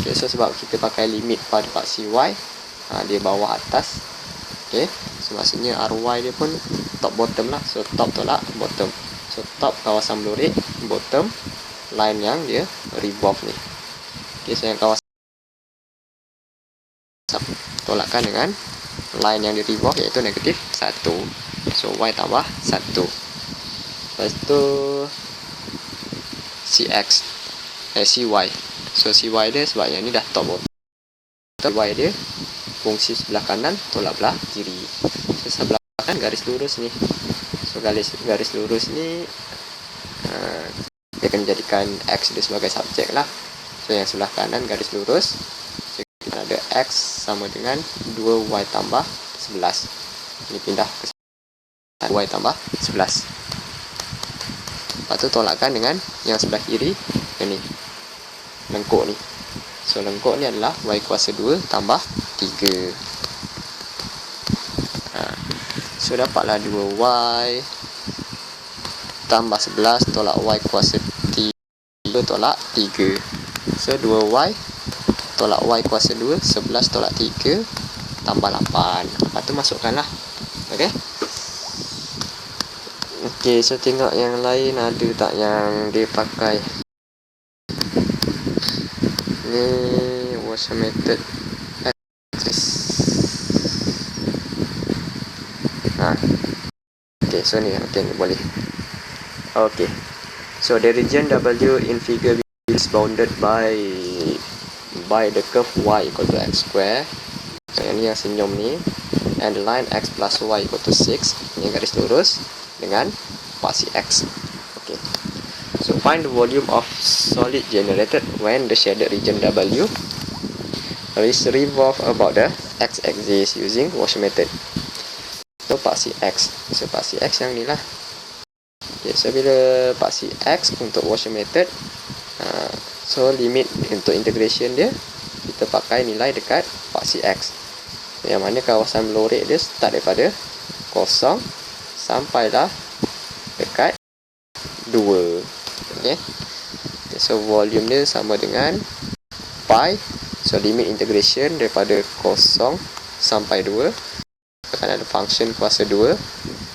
Okay, so sebab kita pakai limit pada paksi Y, dia bawah atas. Okay, so maksudnya Ry dia pun top bottom lah. So top tolak bottom. So top kawasan blowrate, bottom line yang dia revolve ni. Okay, so yang kawasan tolakkan dengan line yang di revolve, iaitu negatif 1. So Y tambah 1. Lepas tu CY. So CY dia sebab yang ni dah top bottom. Y dia fungsi sebelah kanan tolak belah kiri. So sebelah kanan garis lurus ni. So garis lurus ni dia akan jadikan X dia sebagai subjek lah. So yang sebelah kanan garis lurus, so kita ada X sama dengan 2Y tambah 11. Ini pindah ke Y tambah 11. Lepas tu tolakkan dengan yang sebelah kiri, ini lengkuk ni. So lengkuk ni adalah Y kuasa 2 tambah 3. So dapatlah 2Y tambah 11 tolak Y kuasa 3 tolak 3. So 2Y tolak Y kuasa 2, 11 tolak 3 tambah 8. Lepas tu masukkan lah. Okay. Okay, so tengok yang lain ada tak yang dia pakai. Ni washer method. Okay, so ni okay, ni boleh. Okay, so the region W in figure is bounded by the curve y equal to x square. So yang ni yang senyum ni, and the line x plus y equal to 6. Ni garis lurus dengan pasi x. Okay, so find the volume of solid generated when the shaded region W is revolved about the x-axis using washer method. So paksi x, so paksi x yang ni lah. Okay, so bila paksi x untuk washer method, so limit untuk integration dia kita pakai nilai dekat paksi x. Yang mana kawasan melorek dia start daripada 0 sampailah dekat 2. Okay, so volume dia sama dengan pi. So limit integration daripada 0 sampai 2 akan ada function kuasa 2.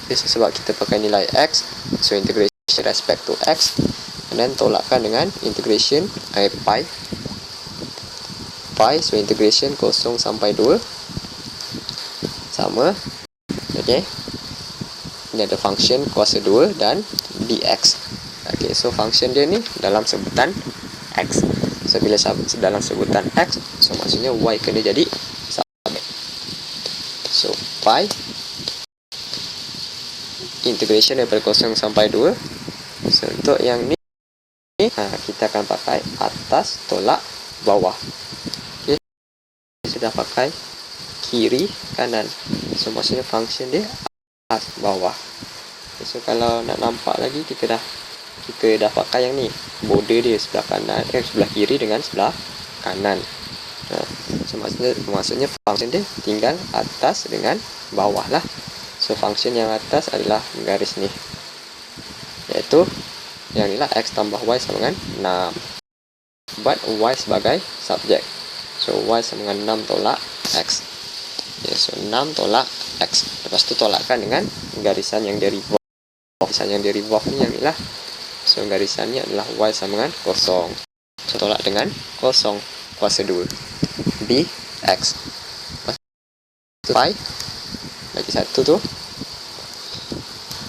This is sebab kita pakai nilai x, so integration respect to x, and then tolakkan dengan integration pi. So integration 0 sampai 2 sama. Okay, ini ada function kuasa 2 dan dx. Okay, so function dia ni dalam sebutan x. So bila dalam sebutan x, so maksudnya y kena jadi subjek. So pi integration daripada 0 sampai 2. So untuk yang ni kita akan pakai atas tolak bawah. Okay, sudah pakai kiri kanan. So maksudnya function dia atas bawah. Okay, so kalau nak nampak lagi, kita dah pakai yang ni, border dia sebelah kanan, sebelah kiri dengan sebelah kanan. So maksudnya function dia tinggal atas dengan bawah lah. So function yang atas adalah garis ni, iaitu yang ni lah, x tambah y sama dengan 6. Buat y sebagai subjek. So y sama dengan 6 tolak x. Okay, so 6 tolak x. Lepas tu tolakkan dengan garisan yang dia revolve. Garisan yang dia revolve ni yang ni lah. So garisan ni adalah y sama dengan 0. So tolak dengan 0 kuasa 2 dx. Pi lagi satu tu.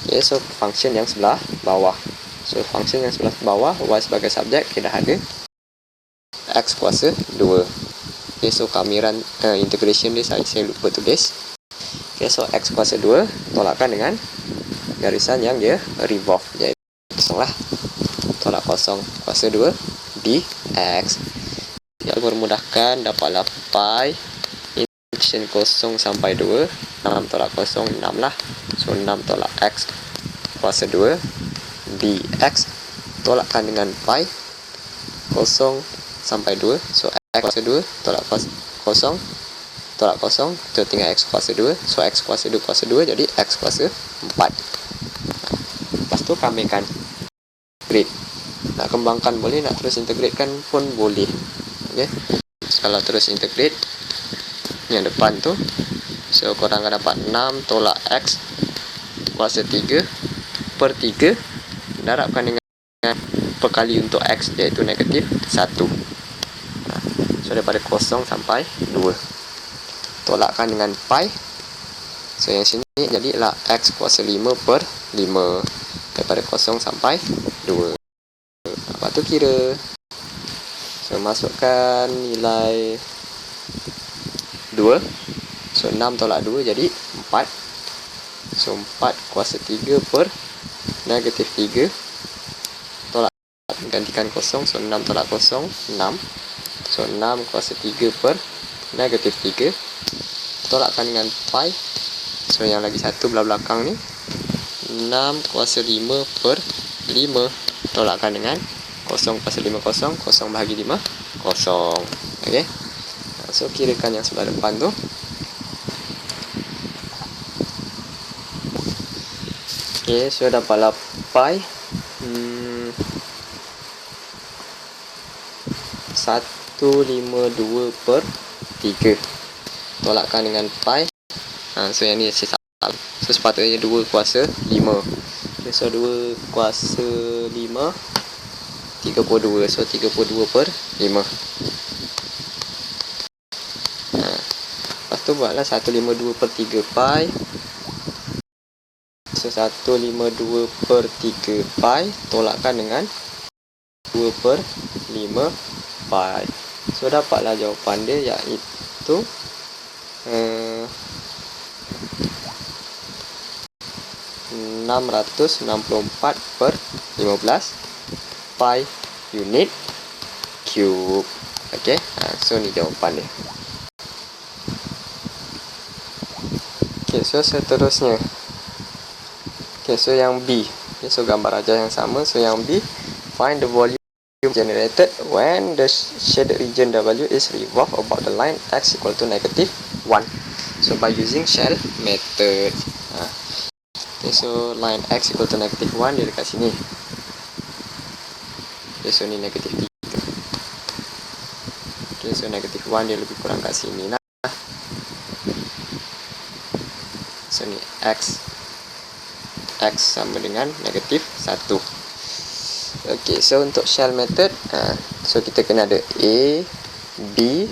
Okay, so function yang sebelah bawah. So function yang sebelah bawah, y sebagai subjek, kita ada x kuasa 2. Okay, so kamiran integration dia saya lupa tulis. Okay, so x kuasa 2 tolakkan dengan garisan yang dia revolve, iaitu 0 lah. Tolak 0 kuasa 2 dx. Yang memudahkan, dapatlah pi integration 0 sampai 2, 6 tolak 0, 6 lah. So 6 tolak x kuasa 2 dx. Tolakkan dengan pi 0 sampai 2. So x kuasa 2 tolak 0 tolak 0, kita tinggal x kuasa 2. So x kuasa 2 kuasa 2 jadi x kuasa 4. Lepas tu kamikan integrate. Nak kembangkan boleh, nak terus integratekan pun boleh. Okay, kalau terus integrate yang depan tu, so korang akan dapat 6 tolak x kuasa 3 per 3 darabkan dengan perkali untuk x, iaitu negatif 1. So daripada 0 sampai 2 tolakkan dengan pi. So yang sini jadilah x kuasa 5 per 5 daripada 0 sampai 2. Lepas tu kira. So masukkan nilai 2. So 6 tolak 2 jadi 4. So 4 kuasa 3 per negatif 3. Tolak, gantikan 0. So 6 tolak 0, 6. So 6 kuasa 3 per negatif 3. Tolakkan dengan pi. So yang lagi satu belah belakang ni, 6 kuasa 5 per 5. Tolakkan dengan 0 kuasa 5, 0. 0 bahagi 5, 0. Okay, so kirakan yang sebelah depan tu. Okay, so dapatlah pi 152 per 3. Tolakkan dengan pi. So yang ni saya salah. So sepatutnya 2 kuasa 5. Okay, so 2 kuasa 5 32. So 32 per 5. Lepas tu buatlah 152 per 3 pi. So 152 per 3 pi tolakkan dengan 2 per 5 pi. So dapatlah jawapan dia, iaitu 664 per 15 pi unit cube. Okay, so ni jawapan dia. Okay, so seterusnya. Okay, so yang B. Okay, so gambar aja yang sama. So yang B, find the volume generated when the shaded region W is revolved about the line x equal to -1. So by using shell method. Okay, so line x equal to -1 dia dekat sini. Okay, so ni -3. Okay, so -1 dia lebih kurang kat sini lah. So ni x sama dengan -1. Okay, so untuk shell method, so kita kena ada A, B,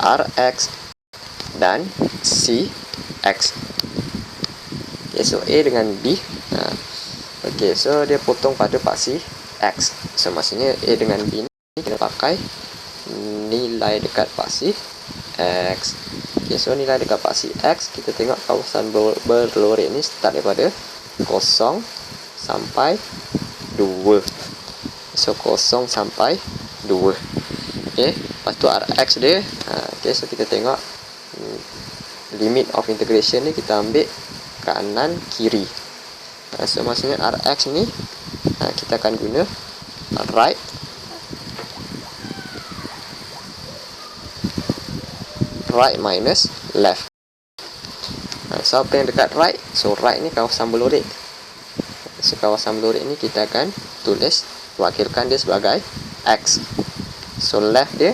Rx dan Cx. Okay, so A dengan B. Okay, so dia potong pada paksi X. So maksudnya A dengan B ni kita pakai nilai dekat paksi X. Okay, so nilai dekat paksi X, kita tengok kawasan berlorek ni start daripada 0 sampai 2. So 0 sampai 2. Okay, lepas tu Rx dia. Okay, so kita tengok limit of integration ni kita ambil kanan kiri. So maksudnya Rx ni kita akan guna right minus left. So apa yang dekat right? So right ni kawasan berlorek. So kawasan berlorek ni kita akan wakilkan dia sebagai X. So left dia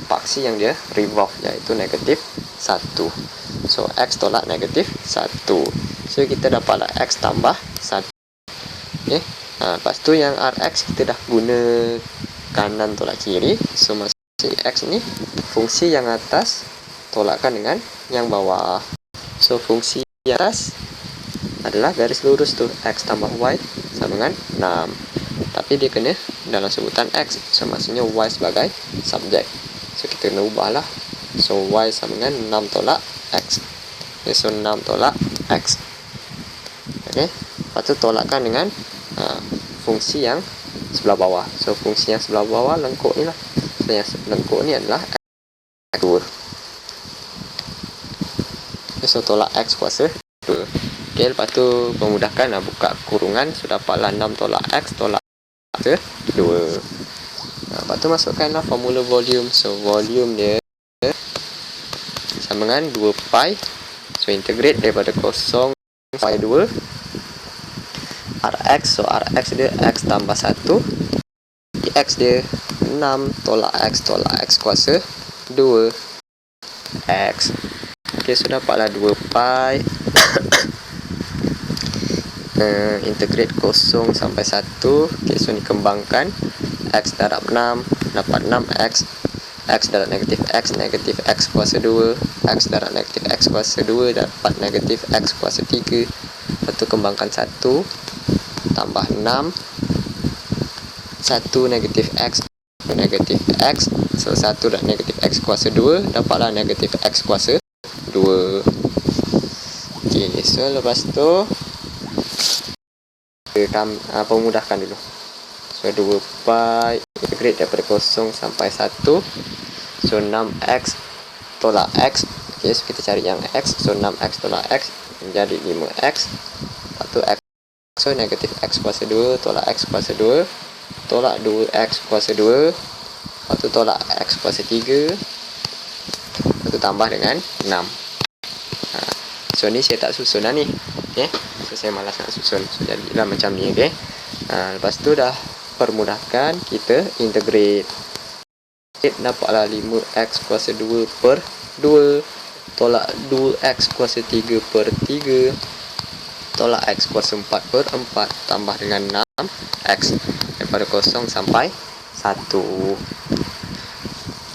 paksi yang dia revolve, iaitu -1. So X tolak -1. So kita dapatlah X tambah 1. Okay. Lepas tu yang Rx kita dah guna kanan tolak kiri. So masih X ni fungsi yang atas tolakkan dengan yang bawah. So fungsi yang atas adalah garis lurus tu, X tambah Y sama dengan 6. Tapi dia kena dalam sebutan X. So maksudnya Y sebagai subjek. So kita kena ubahlah. So Y sama dengan 6 tolak X. Okay, so 6 tolak X. Okay. Lepas tu tolakkan dengan fungsi yang sebelah bawah. So fungsi yang sebelah bawah lengkuk ni lah. So yang lengkuk ni adalah X2. Okay, so tolak X kuasa 2. Okay, lepas tu memudahkan, buka kurungan. So dapatlah 6 tolak X tolak kuasa 2. Lepas tu masukkanlah formula volume. So volume dia sama dengan 2 pi. So integrate daripada 0 sampai 2 Rx. So Rx dia X tambah 1. X dia 6 tolak X kuasa 2 X. Ok, so dapatlah 2 pi integrate 0 sampai 1. Ok, so ni kembangkan. X darab 6 dapat 6X. X darab negatif X kuasa 2. X darab negatif X kuasa 2 dapat negatif X kuasa 3. Lepas tu kembangkan 1 tambah 6. 1 negatif X. So 1 dan negatif X kuasa 2 dapatlah negatif X kuasa 2. Ok, so lepas tu kita pemudahkan dulu. So 2 pi integrate daripada 0 sampai 1. So 6X tolak X. Ok, so kita cari yang X. So 6X tolak X menjadi 5X. Lepas tu X. So negatif X kuasa 2 tolak X kuasa 2 tolak 2X kuasa 2. Lepas tu tolak X kuasa 3. Lepas tu tambah dengan 6. So ni saya tak susun lah ni. Okay, so saya malas nak susun. So jadilah macam ni. Okay, lepas tu dah permudahkan, kita integrate. Dapatlah 5X kuasa 2 per 2 tolak 2X kuasa 3 per 3. tolak X kuasa 4/4 tambah dengan 6 X daripada 0 sampai 1.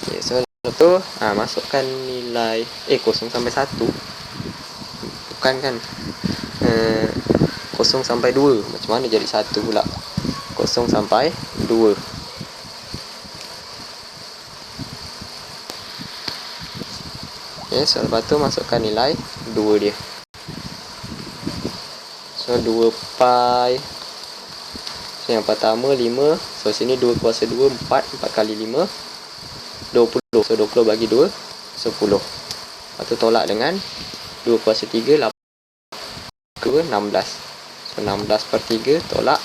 Okay, so lepas tu masukkan nilai 0 sampai 1 bukan kan 0 sampai 2. Macam mana jadi 1 pula? 0 sampai 2. Okay, so lepas tu masukkan nilai 2 dia. So 2 pi. So yang pertama 5. So sini 2 kuasa 2 4. 4 kali 5 20. So 20 bagi 2 10. Lepas tu tolak dengan 2 kuasa 3 8 ke 16. So 16/3 tolak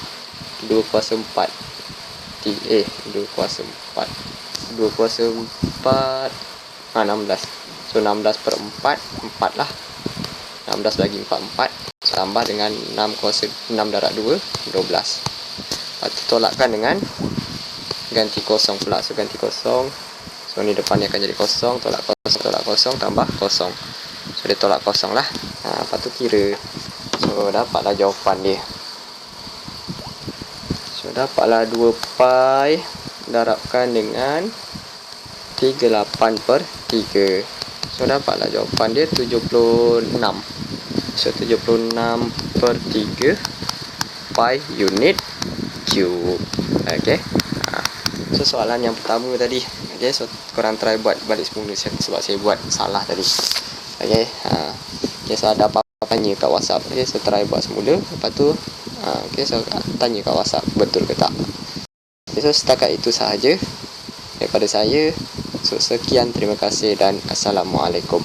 2 kuasa 4 2 kuasa 4 2 kuasa 4 16. So 16/4 4 lah. 16 bagi 4 4. Tambah dengan 6 kuasa 6 darab 2 12. Lepas tu tolakkan dengan ganti kosong pula. So ganti kosong. So ni depannya akan jadi kosong. Tolak kosong tambah kosong. So dia tolak kosong lah. Lepas tu kira. So dapatlah jawapan dia. So dapatlah 2 pi darabkan dengan 38/3. So dapatlah jawapan dia 76. So 76/3 pi unit cube. Okay. So soalan yang pertama tadi. Okay, so korang try buat balik semula sebab saya buat salah tadi. Okay. Okay, so ada apa-apa tanya kat WhatsApp. Okay, so try buat semula. Lepas tu okay, so tanya kat WhatsApp betul ke tak. Okay, so setakat itu sahaja daripada saya. So sekian, terima kasih dan Assalamualaikum.